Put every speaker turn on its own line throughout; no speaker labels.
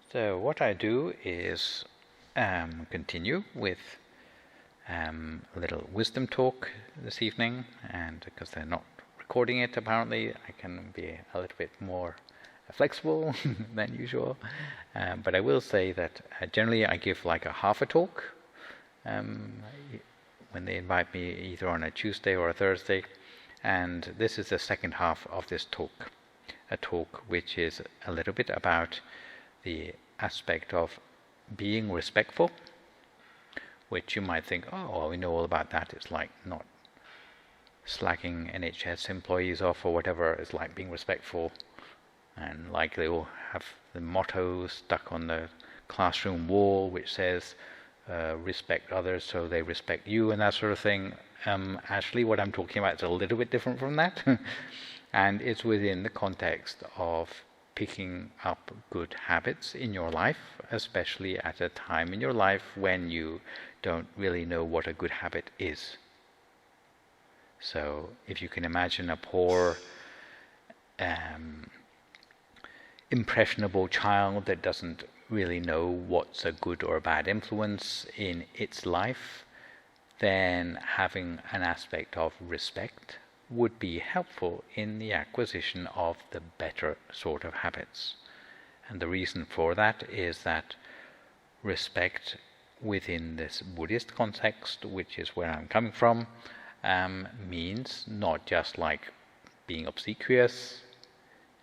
So what I do is continue with a little wisdom talk this evening, and because they're not recording it apparently, I can be a little bit more flexible than usual. But I will say that generally I give like a half a talk when they invite me either on a Tuesday or a Thursday, and this is the second half of this talk, a talk which is a little bit about the aspect of being respectful, which you might think, oh, well, we know all about that. It's like not slacking NHS employees off or whatever. It's like being respectful, and like they all have the motto stuck on the classroom wall which says respect others so they respect you, and that sort of thing. Actually what I'm talking about is a little bit different from that and it's within the context of picking up good habits in your life, especially at a time in your life when you don't really know what a good habit is. So if you can imagine a poor impressionable child that doesn't really know what's a good or a bad influence in its life, then having an aspect of respect would be helpful in the acquisition of the better sort of habits. And the reason for that is that respect within this Buddhist context, which is where I'm coming from, means not just like being obsequious,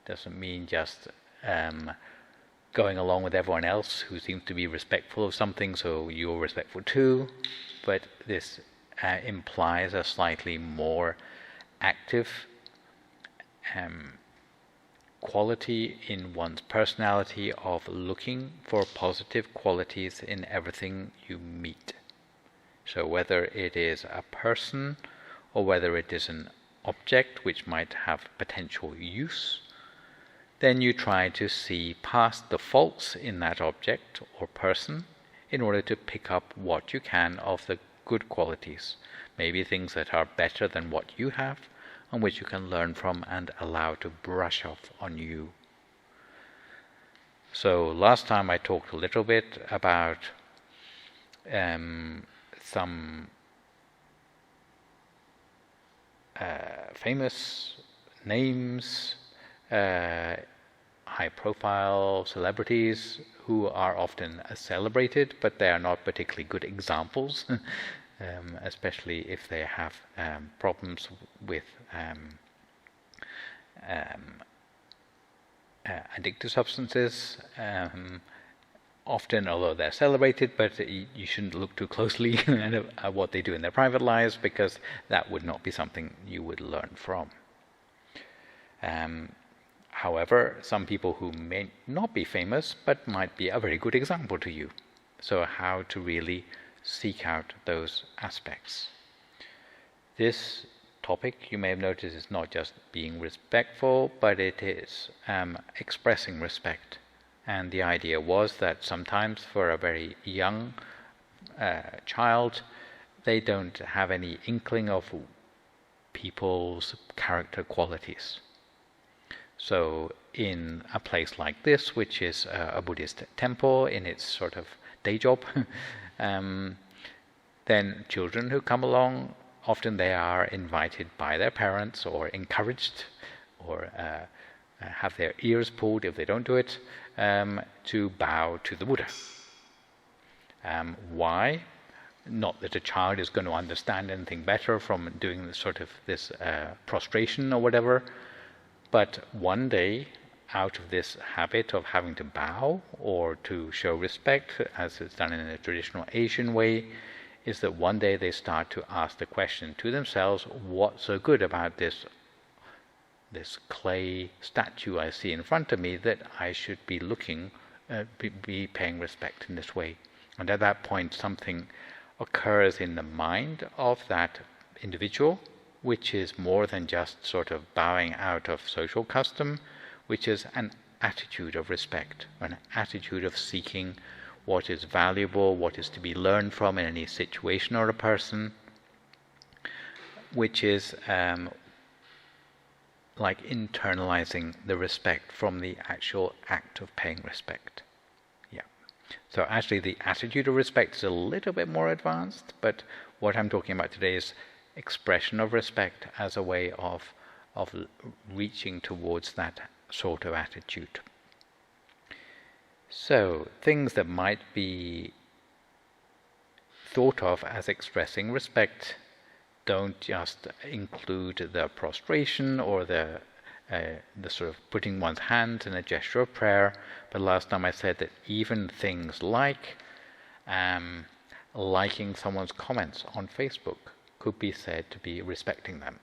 doesn't mean just going along with everyone else who seems to be respectful of something, so you're respectful too, but this implies a slightly more active quality in one's personality of looking for positive qualities in everything you meet. So whether it is a person or whether it is an object which might have potential use, then you try to see past the faults in that object or person in order to pick up what you can of the good qualities, maybe things that are better than what you have and which you can learn from and allow to brush off on you. So last time I talked a little bit about some famous names, high-profile celebrities who are often celebrated, but they are not particularly good examples, especially if they have problems with addictive substances. Often, although they're celebrated, but you shouldn't look too closely at what they do in their private lives, because that would not be something you would learn from. However, some people who may not be famous but might be a very good example to you. So how to really seek out those aspects. This topic, you may have noticed, is not just being respectful, but it is expressing respect. And the idea was that sometimes for a very young child, they don't have any inkling of people's character qualities. So in a place like this, which is a Buddhist temple in its sort of day job, then children who come along, often they are invited by their parents or encouraged or have their ears pulled if they don't do it, to bow to the Buddha. Why? Not that a child is going to understand anything better from doing this prostration or whatever, but one day, out of this habit of having to bow or to show respect, as it's done in a traditional Asian way, is that one day they start to ask the question to themselves, what's so good about this clay statue I see in front of me that I should be be paying respect in this way? And at that point something occurs in the mind of that individual, which is more than just sort of bowing out of social custom, which is an attitude of respect, an attitude of seeking what is valuable, what is to be learned from in any situation or a person, which is like internalizing the respect from the actual act of paying respect. So actually the attitude of respect is a little bit more advanced, but what I'm talking about today is expression of respect as a way of reaching towards that sort of attitude. So things that might be thought of as expressing respect don't just include the prostration or the sort of putting one's hand in a gesture of prayer, but last time I said that even things like liking someone's comments on Facebook could be said to be respecting them,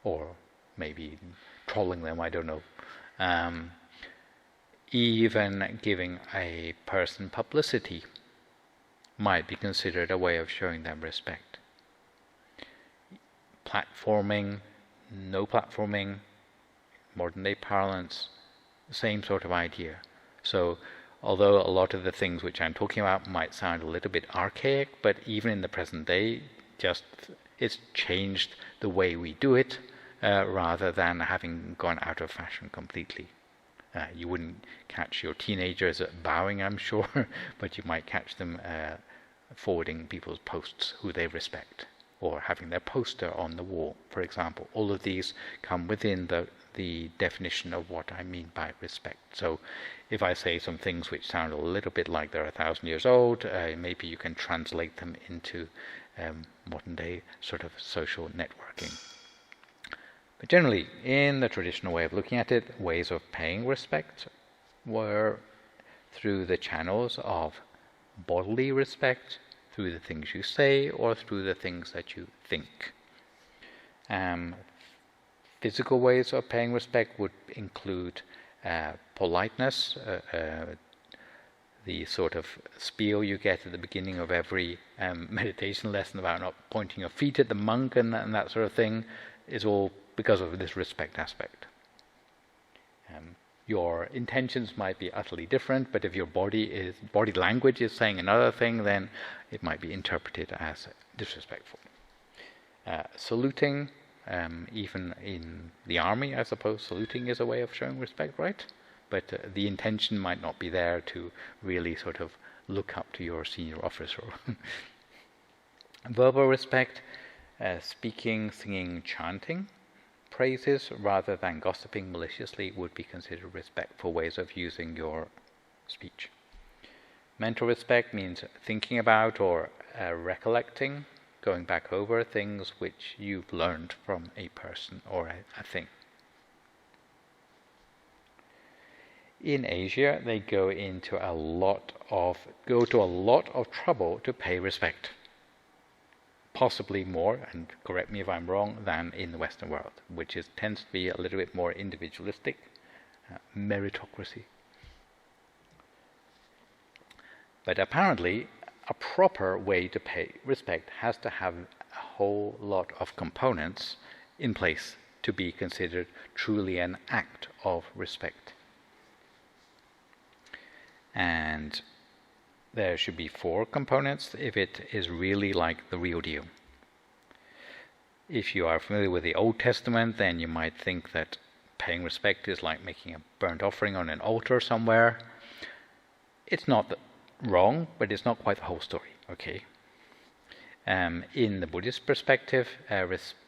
or maybe trolling them, I don't know. Even giving a person publicity might be considered a way of showing them respect. Platforming, no platforming, modern day parlance, same sort of idea. So although a lot of the things which I'm talking about might sound a little bit archaic, but even in the present day, just it's changed the way we do it, rather than having gone out of fashion completely. You wouldn't catch your teenagers bowing, I'm sure, but you might catch them forwarding people's posts who they respect, or having their poster on the wall, for example. All of these come within the definition of what I mean by respect. So if I say some things which sound a little bit like they're 1,000 years old, maybe you can translate them into modern day sort of social networking. But generally, in the traditional way of looking at it, ways of paying respect were through the channels of bodily respect, through the things you say, or through the things that you think. Physical ways of paying respect would include politeness, the sort of spiel you get at the beginning of every meditation lesson about not pointing your feet at the monk and that sort of thing, is all because of this respect aspect. Your intentions might be utterly different, but if your body language is saying another thing, then it might be interpreted as disrespectful. Saluting, even in the army, I suppose, saluting is a way of showing respect, right? But the intention might not be there to really sort of look up to your senior officer. Verbal respect, speaking, singing, chanting praises rather than gossiping maliciously would be considered respectful ways of using your speech. Mental respect means thinking about or recollecting, going back over things which you've learned from a person or a thing. In Asia, they go to a lot of trouble to pay respect. Possibly more, and correct me if I'm wrong, than in the Western world, which tends to be a little bit more individualistic, meritocracy. But apparently, a proper way to pay respect has to have a whole lot of components in place to be considered truly an act of respect. And there should be 4 components if it is really like the real deal. If you are familiar with the Old Testament, then you might think that paying respect is like making a burnt offering on an altar somewhere. It's not wrong, but it's not quite the whole story, okay? In the Buddhist perspective,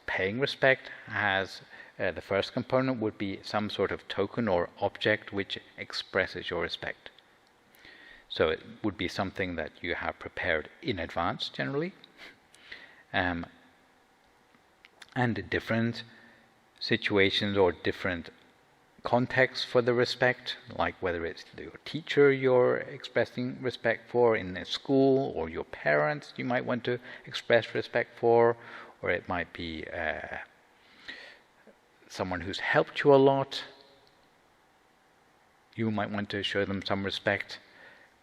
paying respect has the first component would be some sort of token or object which expresses your respect. So it would be something that you have prepared in advance, generally. And different situations or different contexts for the respect, like whether it's your teacher you're expressing respect for in a school, or your parents you might want to express respect for, or it might be someone who's helped you a lot. You might want to show them some respect.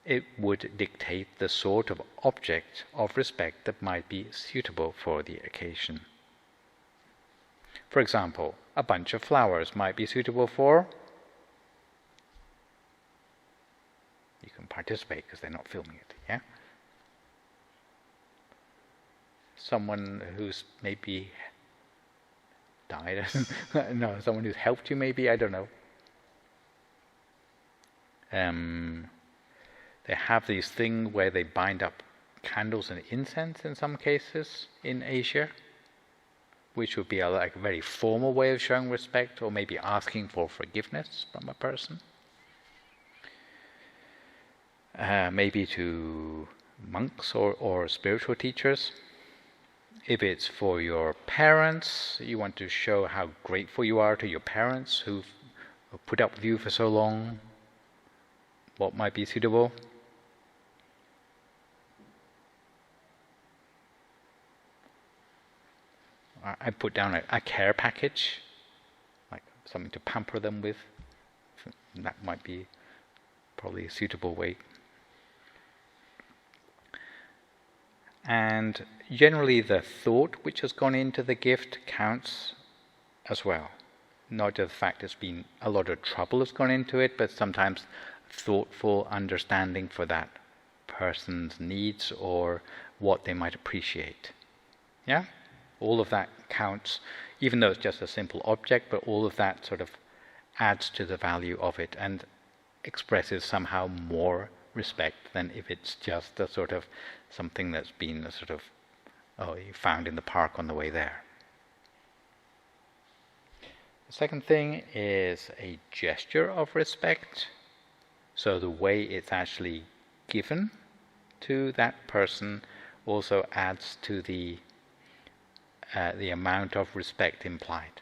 It would dictate the sort of object of respect that might be suitable for the occasion. For example, a bunch of flowers might be suitable for... You can participate because they're not filming it, yeah? Someone who's maybe died. No, someone who's helped you maybe, I don't know. They have these things where they bind up candles and incense in some cases in Asia, which would be a very formal way of showing respect, or maybe asking for forgiveness from a person. Maybe to monks or spiritual teachers. If it's for your parents, you want to show how grateful you are to your parents who've put up with you for so long. What might be suitable? I put down a care package, like something to pamper them with. That might be probably a suitable way. And generally the thought which has gone into the gift counts as well. Not just the fact there's been a lot of trouble has gone into it, but sometimes thoughtful understanding for that person's needs or what they might appreciate. Yeah? All of that counts, even though it's just a simple object, but all of that sort of adds to the value of it and expresses somehow more respect than if it's just a sort of something that's been a sort of, you found in the park on the way there. The second thing is a gesture of respect. So the way it's actually given to that person also adds to the amount of respect implied.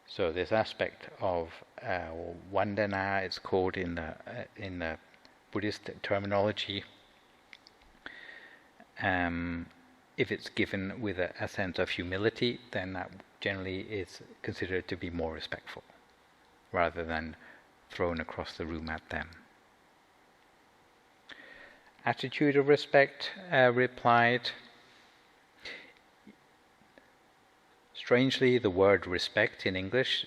So this aspect of vandana, it's called in the Buddhist terminology. If it's given with a sense of humility, then that generally is considered to be more respectful, rather than thrown across the room at them. Attitude of respect replied. Strangely, the word respect in English,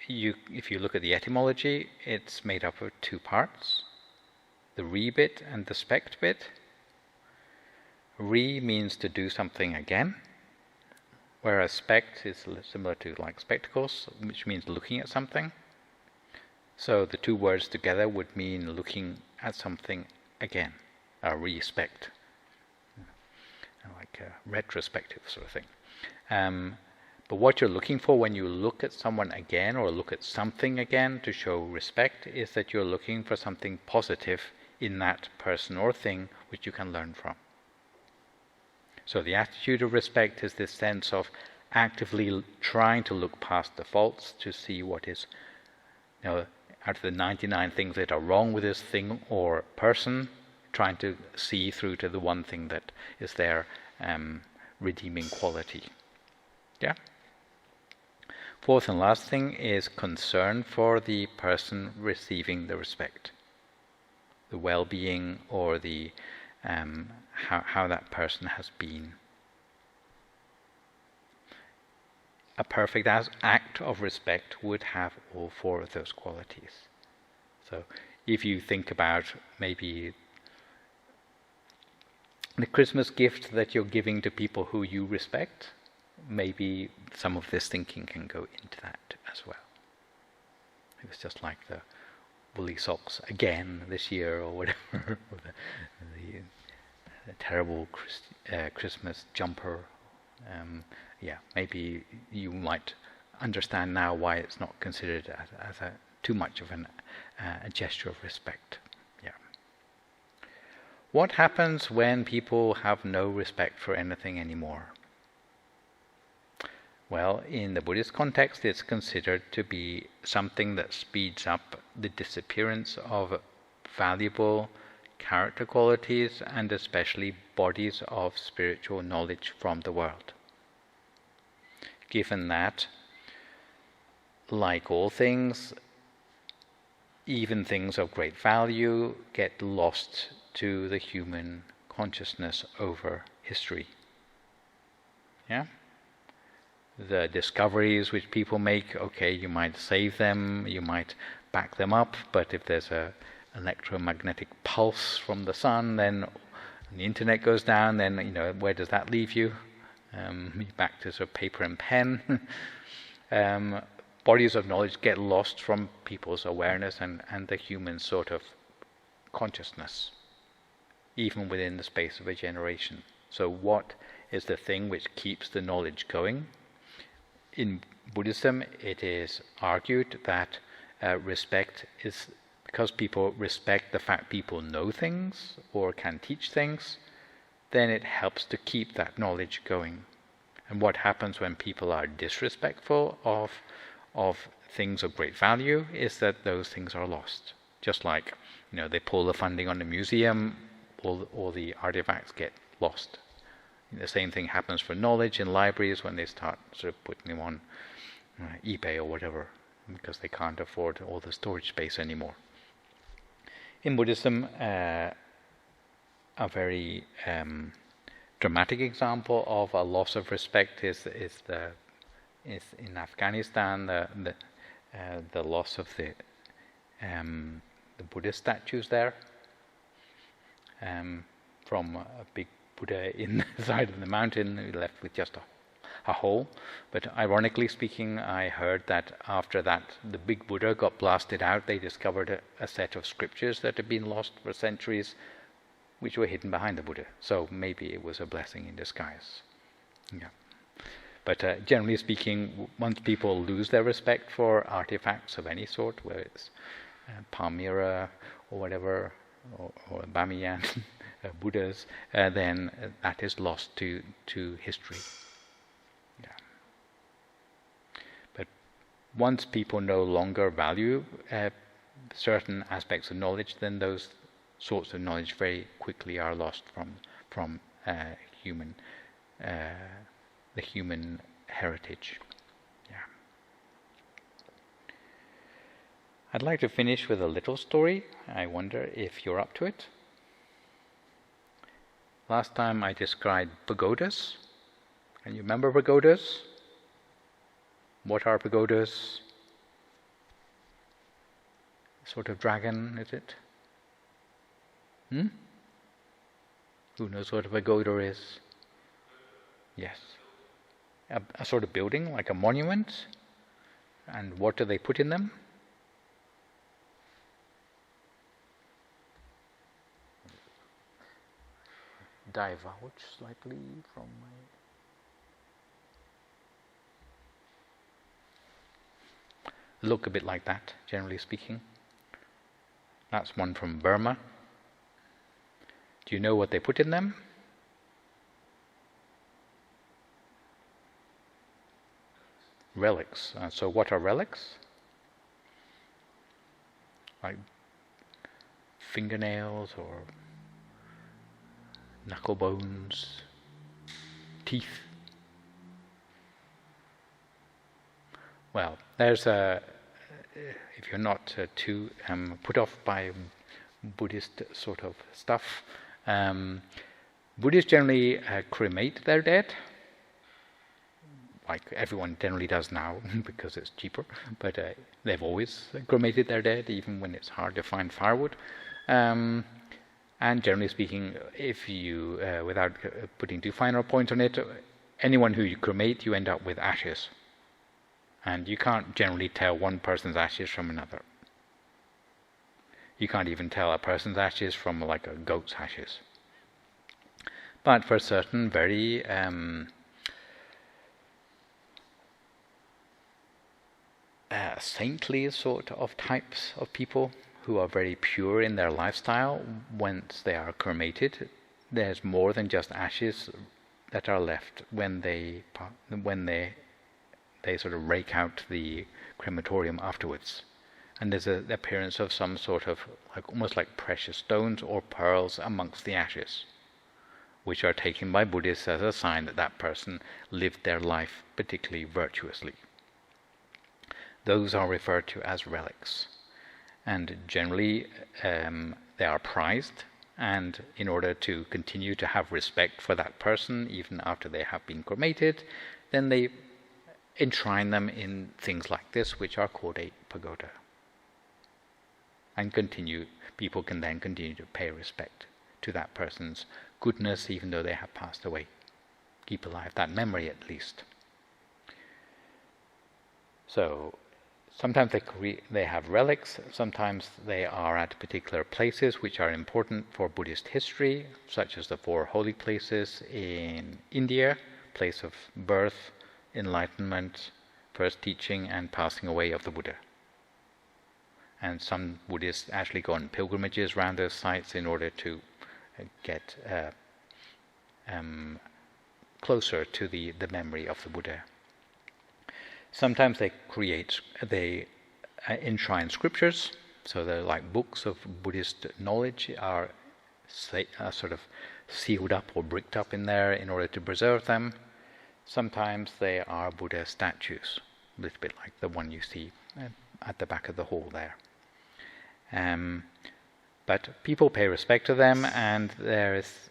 if you look at the etymology, it's made up of two parts, the re bit and the spect bit. Re means to do something again, whereas spect is similar to like spectacles, which means looking at something. So the two words together would mean looking at something again, a respect, like a retrospective sort of thing. But what you're looking for when you look at someone again or look at something again to show respect is that you're looking for something positive in that person or thing which you can learn from. So the attitude of respect is this sense of actively trying to look past the faults to see what is, out of the 99 things that are wrong with this thing or person, trying to see through to the one thing that is their redeeming quality. Yeah? Fourth and last thing is concern for the person receiving the respect, the well-being or the how that person has been. A perfect act of respect would have all four of those qualities. So if you think about maybe the Christmas gift that you're giving to people who you respect, maybe some of this thinking can go into that as well. It was just like the woolly socks again this year or whatever, or the terrible Christmas jumper. Maybe you might understand now why it's not considered as too much of a gesture of respect. Yeah. What happens when people have no respect for anything anymore? Well, in the Buddhist context, it's considered to be something that speeds up the disappearance of valuable character qualities and especially bodies of spiritual knowledge from the world. Given that, like all things, even things of great value get lost to the human consciousness over history. Yeah? The discoveries which people make, you might save them, you might back them up, but if there's an electromagnetic pulse from the sun, then the internet goes down, then where does that leave you? Back to sort of paper and pen. bodies of knowledge get lost from people's awareness and the human sort of consciousness, even within the space of a generation. So what is the thing which keeps the knowledge going? In Buddhism, it is argued that respect is because people respect the fact people know things or can teach things, then it helps to keep that knowledge going. And what happens when people are disrespectful of things of great value is that those things are lost. Just like, they pull the funding on the museum, all the artifacts get lost. The same thing happens for knowledge in libraries when they start sort of putting them on eBay or whatever, because they can't afford all the storage space anymore. In Buddhism, a very dramatic example of a loss of respect is in Afghanistan the loss of the Buddhist statues there, from a big Buddha in the side of the mountain, left with just a hole. But ironically speaking, I heard that after that the big Buddha got blasted out, they discovered a set of scriptures that had been lost for centuries, which were hidden behind the Buddha. So maybe it was a blessing in disguise. Yeah. But generally speaking, once people lose their respect for artifacts of any sort, whether it's Palmyra or whatever, or Bamiyan Buddhas, then that is lost to history. Yeah. But once people no longer value certain aspects of knowledge, then those sorts of knowledge very quickly are lost from the human heritage. Yeah. I'd like to finish with a little story. I wonder if you're up to it. Last time I described pagodas. Can you remember pagodas? What are pagodas? Sort of dragon, is it? Who knows what a pagoda is? Yes. A sort of building, like a monument. And what do they put in them? Divulge slightly from my... Look a bit like that, generally speaking. That's one from Burma. Do you know what they put in them? Relics. So what are relics? Like fingernails or knuckle bones, teeth. Well, there's if you're not too put off by Buddhist sort of stuff, Buddhists generally cremate their dead, like everyone generally does now because it's cheaper, but they've always cremated their dead, even when it's hard to find firewood. And generally speaking, if you, without putting too fine a point on it, anyone who you cremate, you end up with ashes. And you can't generally tell one person's ashes from another. You can't even tell a person's ashes from like a goat's ashes. But for certain very saintly sort of types of people who are very pure in their lifestyle, once they are cremated, there's more than just ashes that are left when they sort of rake out the crematorium afterwards. And there's the appearance of some sort of almost like precious stones or pearls amongst the ashes, which are taken by Buddhists as a sign that that person lived their life particularly virtuously. Those are referred to as relics. And generally they are prized, and in order to continue to have respect for that person even after they have been cremated, then they enshrine them in things like this, which are called a pagoda. And people can then continue to pay respect to that person's goodness even though they have passed away. Keep alive that memory at least. So Sometimes they have relics, sometimes they are at particular places which are important for Buddhist history, such as the 4 holy places in India, place of birth, enlightenment, first teaching and passing away of the Buddha. And some Buddhists actually go on pilgrimages around those sites in order to get closer to the memory of the Buddha. Sometimes they enshrine scriptures, so they're like books of Buddhist knowledge are sort of sealed up or bricked up in there in order to preserve them. Sometimes they are Buddha statues, a little bit like the one you see at the back of the hall there. But people pay respect to them, and there is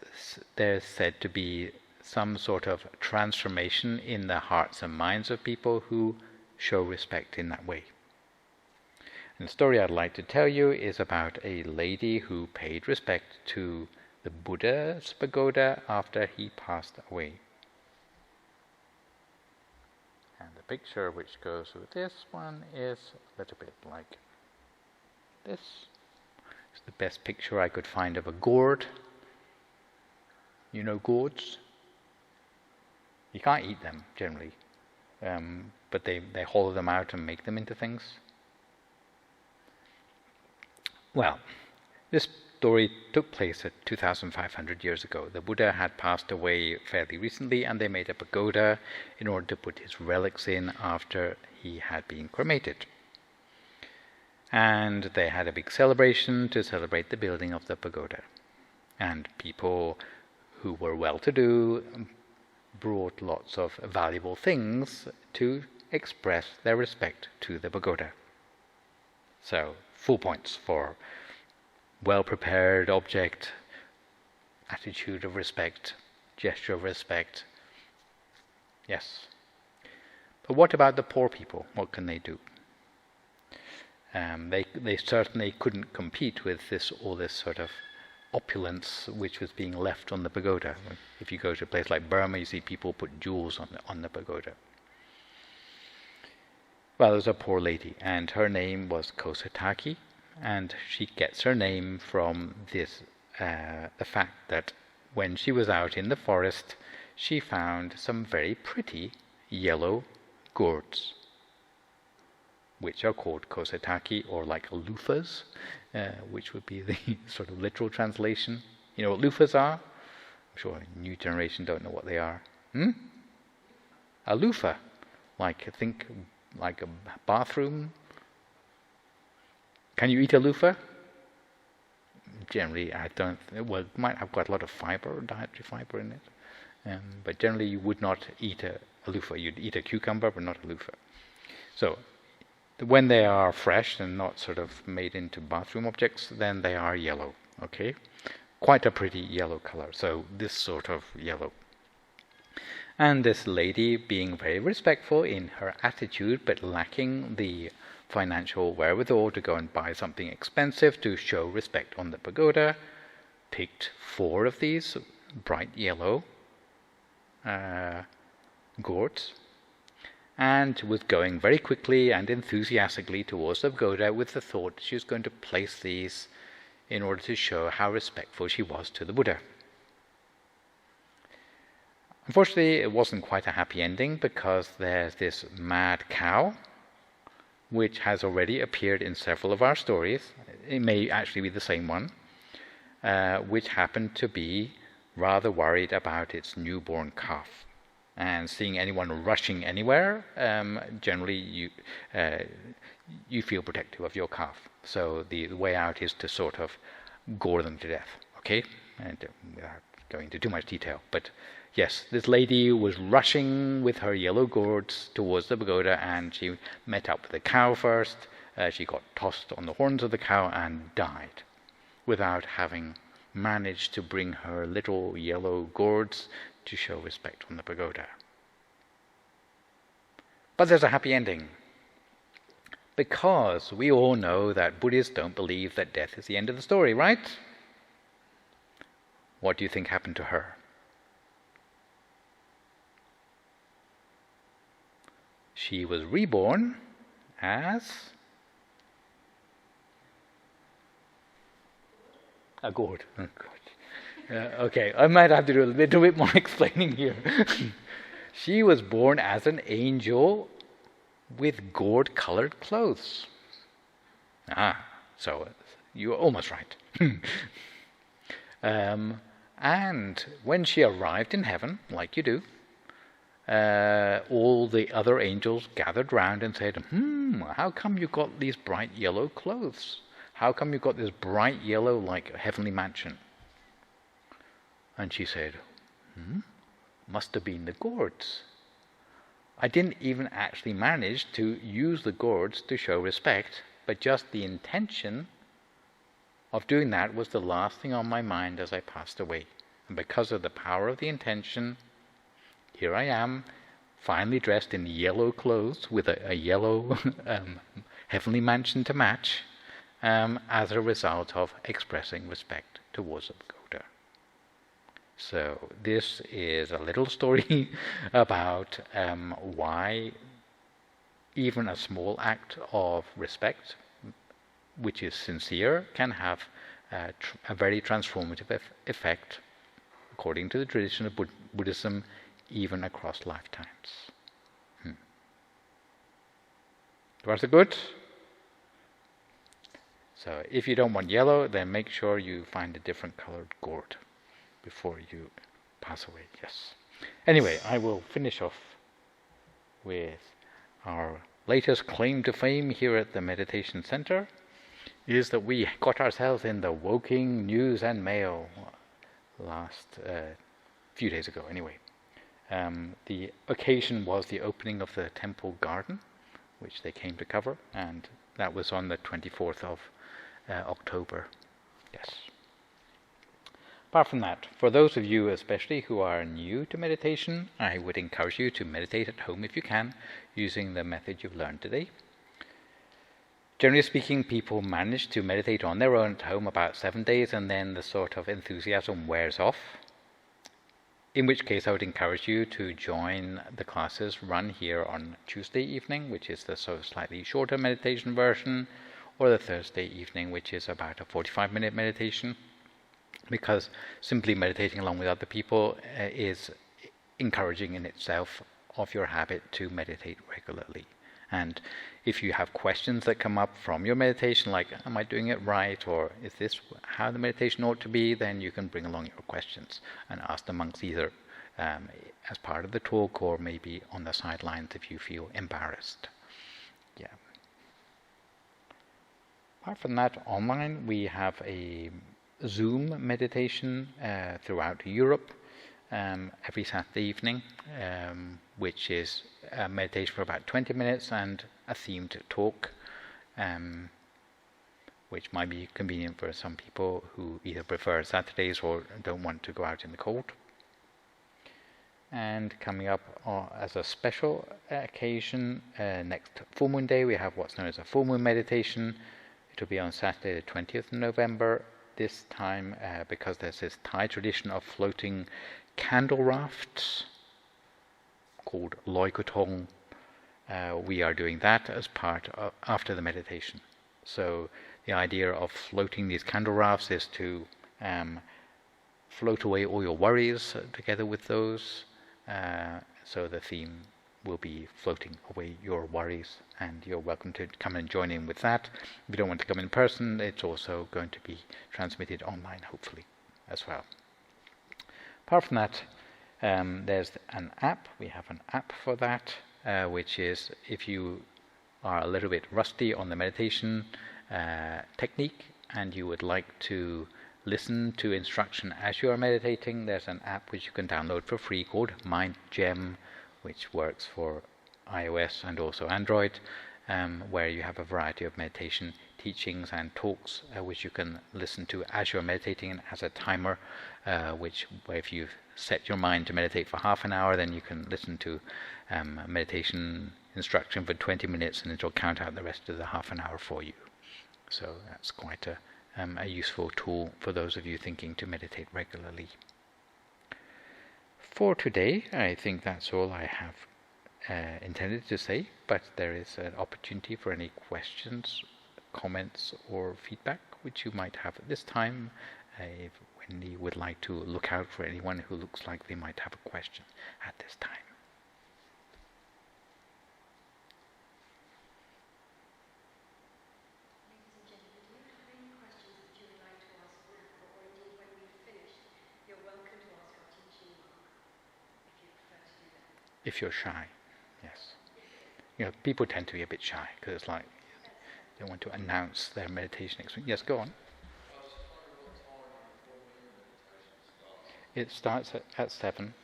said to be some sort of transformation in the hearts and minds of people who show respect in that way. And the story I'd like to tell you is about a lady who paid respect to the Buddha's pagoda after he passed away. And the picture which goes with this one is a little bit like this. It's the best picture I could find of a gourd. You know gourds? You can't eat them generally, but they hollow them out and make them into things. Well, this story took place at 2,500 years ago. The Buddha had passed away fairly recently, and they made a pagoda in order to put his relics in after he had been cremated. And they had a big celebration to celebrate the building of the pagoda. And people who were well-to-do brought lots of valuable things to express their respect to the pagoda. So, full points for well-prepared object, attitude of respect, gesture of respect. Yes. But what about the poor people? What can they do? They certainly couldn't compete with all this sort of opulence which was being left on the pagoda. If you go to a place like Burma, you see people put jewels on the pagoda. Well, there was a poor lady, and her name was Kosaatakii, and she gets her name from this the fact that when she was out in the forest, she found some very pretty yellow gourds, which are called Kosaatakii, or like loofahs, which would be the sort of literal translation. You know what loofahs are? I'm sure a new generation don't know what they are. A loofah, like a bathroom. Can you eat a loofah? Generally, I don't. Well, it might have quite a lot of fiber, dietary fiber in it. But generally, you would not eat a loofah. You'd eat a cucumber, but not a loofah. So, when they are fresh and not sort of made into bathroom objects, then they are yellow, okay? Quite a pretty yellow color, so this sort of yellow. And this lady, being very respectful in her attitude, but lacking the financial wherewithal to go and buy something expensive to show respect on the pagoda, picked 4 of these bright yellow gourds, and was going very quickly and enthusiastically towards the pagoda with the thought she was going to place these in order to show how respectful she was to the Buddha. Unfortunately, it wasn't quite a happy ending, because there's this mad cow, which has already appeared in several of our stories. It may actually be the same one, which happened to be rather worried about its newborn calf. And seeing anyone rushing anywhere, generally you feel protective of your calf. So the way out is to sort of gore them to death, okay? And without going into too much detail. But yes, this lady was rushing with her yellow gourds towards the pagoda, and she met up with the cow first. She got tossed on the horns of the cow and died without having managed to bring her little yellow gourds to show respect on the pagoda. But there's a happy ending, because we all know that Buddhists don't believe that death is the end of the story, right? What do you think happened to her? She was reborn as a gourd. Oh, God. Okay, I might have to do a little bit more explaining here. She was born as an angel with gourd-colored clothes. So you were almost right. And when she arrived in heaven, like you do, all the other angels gathered round and said, how come you got these bright yellow clothes? How come you got this bright yellow, like a heavenly mansion? And she said, must have been the gourds. I didn't even actually manage to use the gourds to show respect, but just the intention of doing that was the last thing on my mind as I passed away. And because of the power of the intention, here I am, finally dressed in yellow clothes with a yellow heavenly mansion to match, as a result of expressing respect towards the pagoda. So this is a little story about why even a small act of respect, which is sincere, can have a very transformative effect, according to the tradition of Buddhism, even across lifetimes. Was it good? So if you don't want yellow, then make sure you find a different colored gourd before you pass away. Yes. Anyway, I will finish off with our latest claim to fame here at the Meditation Center, is that we got ourselves in the Woking News and Mail last few days ago anyway. The occasion was the opening of the temple garden, which they came to cover, and that was on the 24th of October. Yes. Apart from that, for those of you especially who are new to meditation, I would encourage you to meditate at home if you can, using the method you've learned today. Generally speaking, people manage to meditate on their own at home about 7 days, and then the sort of enthusiasm wears off. In which case I would encourage you to join the classes run here on Tuesday evening, which is the slightly shorter meditation version, or the Thursday evening, which is about a 45-minute meditation, because simply meditating along with other people is encouraging in itself of your habit to meditate regularly. And if you have questions that come up from your meditation, like, am I doing it right, or is this how the meditation ought to be, then you can bring along your questions and ask the monks either as part of the talk or maybe on the sidelines if you feel embarrassed. Yeah. Apart from that, online we have a Zoom meditation throughout Europe every Saturday evening, which is a meditation for about 20 minutes and a themed talk, which might be convenient for some people who either prefer Saturdays or don't want to go out in the cold. And coming up as a special occasion, next full moon day, we have what's known as a full moon meditation. It will be on Saturday the 20th of November. This time, because there's this Thai tradition of floating candle rafts called Loi Kutong, we are doing that as part of after the meditation. So the idea of floating these candle rafts is to float away all your worries together with those. So the theme will be floating away your worries, and you're welcome to come and join in with that. If you don't want to come in person, it's also going to be transmitted online, hopefully, as well. Apart from that, there's an app. We have an app for that, which is if you are a little bit rusty on the meditation technique and you would like to listen to instruction as you are meditating, there's an app which you can download for free called Mind Gem, which works for iOS and also Android, where you have a variety of meditation teachings and talks which you can listen to as you're meditating, and has a timer where if you've set your mind to meditate for half an hour, then you can listen to meditation instruction for 20 minutes and it'll count out the rest of the half an hour for you. So that's quite a useful tool for those of you thinking to meditate regularly. For today, I think that's all I have intended to say, but there is an opportunity for any questions, comments, or feedback which you might have at this time. Wendy would like to look out for anyone who looks like they might have a question at this time. If you're shy, yes. People tend to be a bit shy because it's like they want to announce their meditation experience. Yes, go on. It starts at 7.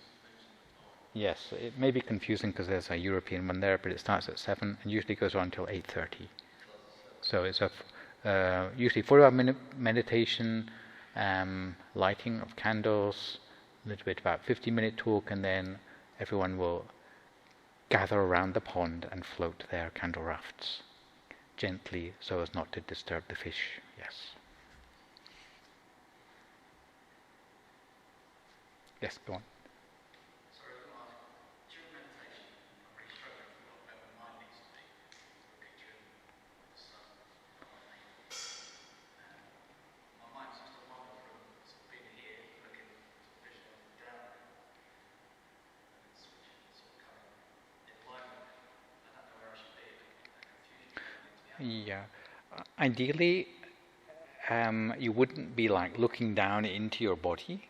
Yes, it may be confusing because there's a European one there, but it starts at 7 and usually goes on until 8:30. So it's usually 4-hour meditation, lighting of candles, a little bit about 50-minute talk, and then everyone will gather around the pond and float their candle rafts gently so as not to disturb the fish. Yes. Yes, go on.
Sorry, I was going to ask, during meditation, I'm really struggling with where my mind needs to be. Looking during the sun, my mind seems to wander from sort of being here, looking vision down, and it's switching, sort of coming in alignment. I don't know where I should be, but confusion.
Yeah. Ideally, you wouldn't be like looking down into your body.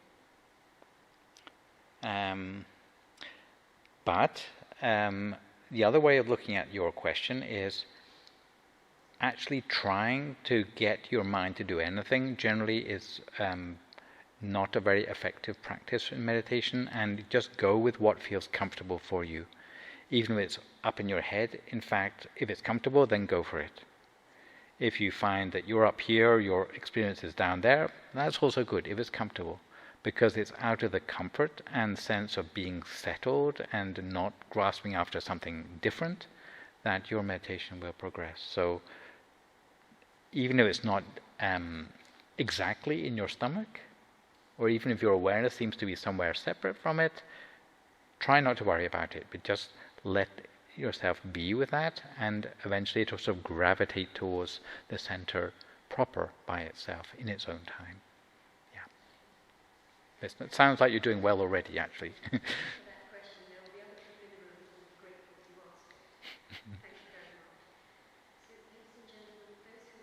But the other way of looking at your question is actually trying to get your mind to do anything generally is not a very effective practice in meditation, and just go with what feels comfortable for you. Even if it's up in your head, in fact, if it's comfortable, then go for it. If you find that you're up here, your experience is down there, that's also good if it's comfortable, because it's out of the comfort and sense of being settled and not grasping after something different that your meditation will progress. So even if it's not exactly in your stomach, or even if your awareness seems to be somewhere separate from it, try not to worry about it, but just let yourself be with that, and eventually it'll sort of gravitate towards the center proper by itself in its own time. It sounds like you're doing well already, actually.